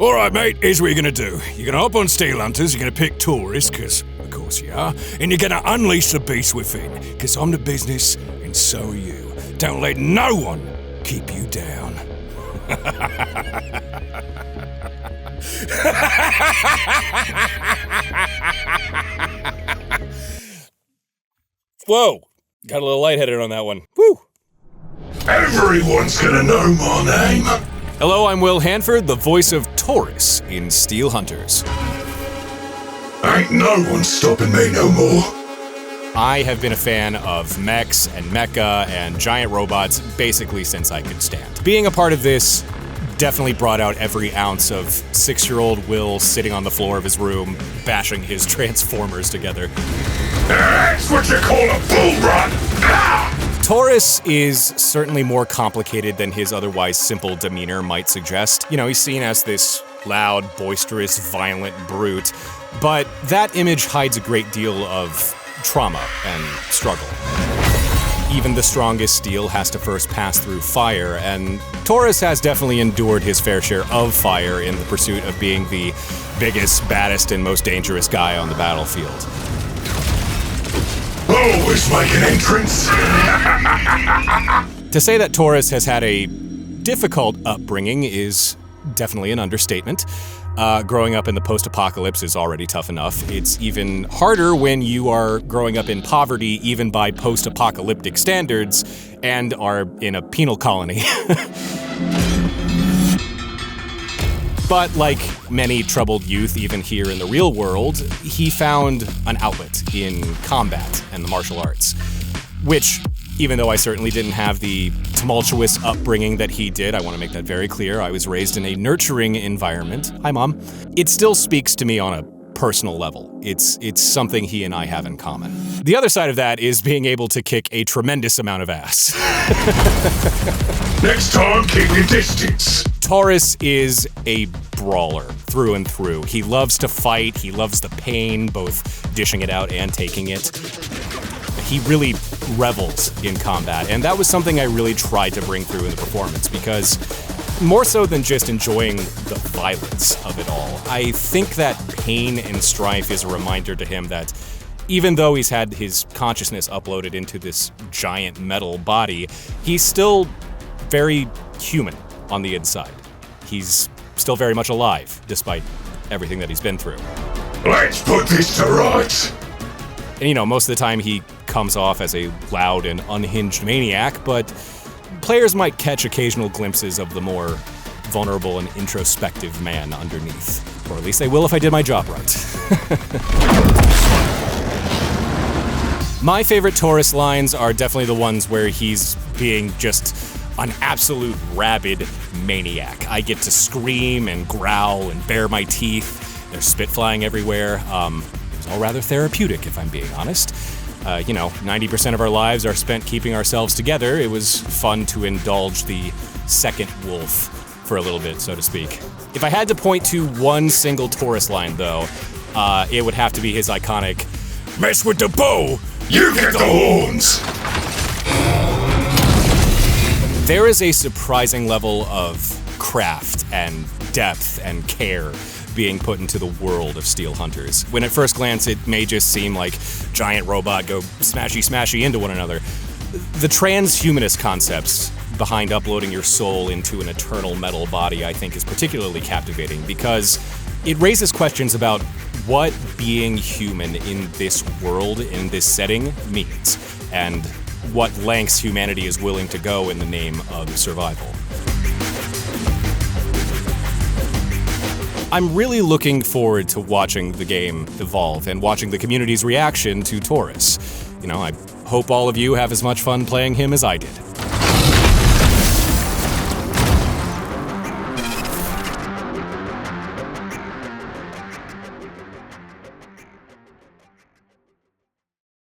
Alright mate, here's what you're gonna do. You're gonna hop on steelhunters, you're gonna pick Taurus, cause of course you are, and you're gonna unleash the beast within, cause I'm the business and so are you. Don't let no one keep you down. Whoa, got a little lightheaded on that one. Woo! Everyone's gonna know my name. Hello, I'm Will Handford, the voice of Taurus in Steelhunters. Ain't no one stopping me no more. I have been a fan of mechs and mecha and giant robots basically since I could stand. Being a part of this definitely brought out every ounce of 6-year-old Will sitting on the floor of his room, bashing his Transformers together. That's what you call a bull run! Ah! Taurus is certainly more complicated than his otherwise simple demeanor might suggest. You know, he's seen as this loud, boisterous, violent brute, but that image hides a great deal of trauma and struggle. Even the strongest steel has to first pass through fire, and Taurus has definitely endured his fair share of fire in the pursuit of being the biggest, baddest, and most dangerous guy on the battlefield. Always make an entrance. To say that Taurus has had a difficult upbringing is definitely an understatement. Growing up in the post-apocalypse is already tough enough. It's even harder when you are growing up in poverty, even by post-apocalyptic standards, and are in a penal colony. But like many troubled youth, even here in the real world, he found an outlet in combat and the martial arts. Which, even though I certainly didn't have the tumultuous upbringing that he did, I want to make that very clear, I was raised in a nurturing environment. Hi, Mom. It still speaks to me on a personal level. It's something he and I have in common. The other side of that is being able to kick a tremendous amount of ass. Next time, keep your distance. Taurus is a brawler through and through. He loves to fight, he loves the pain, both dishing it out and taking it. He really revels in combat, and that was something I really tried to bring through in the performance, because more so than just enjoying the violence of it all, I think that pain and strife is a reminder to him that even though he's had his consciousness uploaded into this giant metal body, he's still very human on the inside. He's still very much alive, despite everything that he's been through. Let's put this to rights. And you know, most of the time he comes off as a loud and unhinged maniac, but players might catch occasional glimpses of the more vulnerable and introspective man underneath. Or at least they will if I did my job right. My favorite Taurus lines are definitely the ones where he's being just an absolute rabid maniac. I get to scream and growl and bare my teeth. There's spit flying everywhere. It was all rather therapeutic, if I'm being honest. 90% of our lives are spent keeping ourselves together. It was fun to indulge the second wolf for a little bit, so to speak. If I had to point to one single Taurus line, though, it would have to be his iconic, "Mess with the bow, You get the horns. There is a surprising level of craft and depth and care being put into the world of Steelhunters. When at first glance it may just seem like giant robot go smashy into one another. The transhumanist concepts behind uploading your soul into an eternal metal body I think is particularly captivating, because it raises questions about what being human in this world, in this setting, means, and what lengths humanity is willing to go in the name of survival. I'm really looking forward to watching the game evolve and watching the community's reaction to Taurus. I hope all of you have as much fun playing him as I did.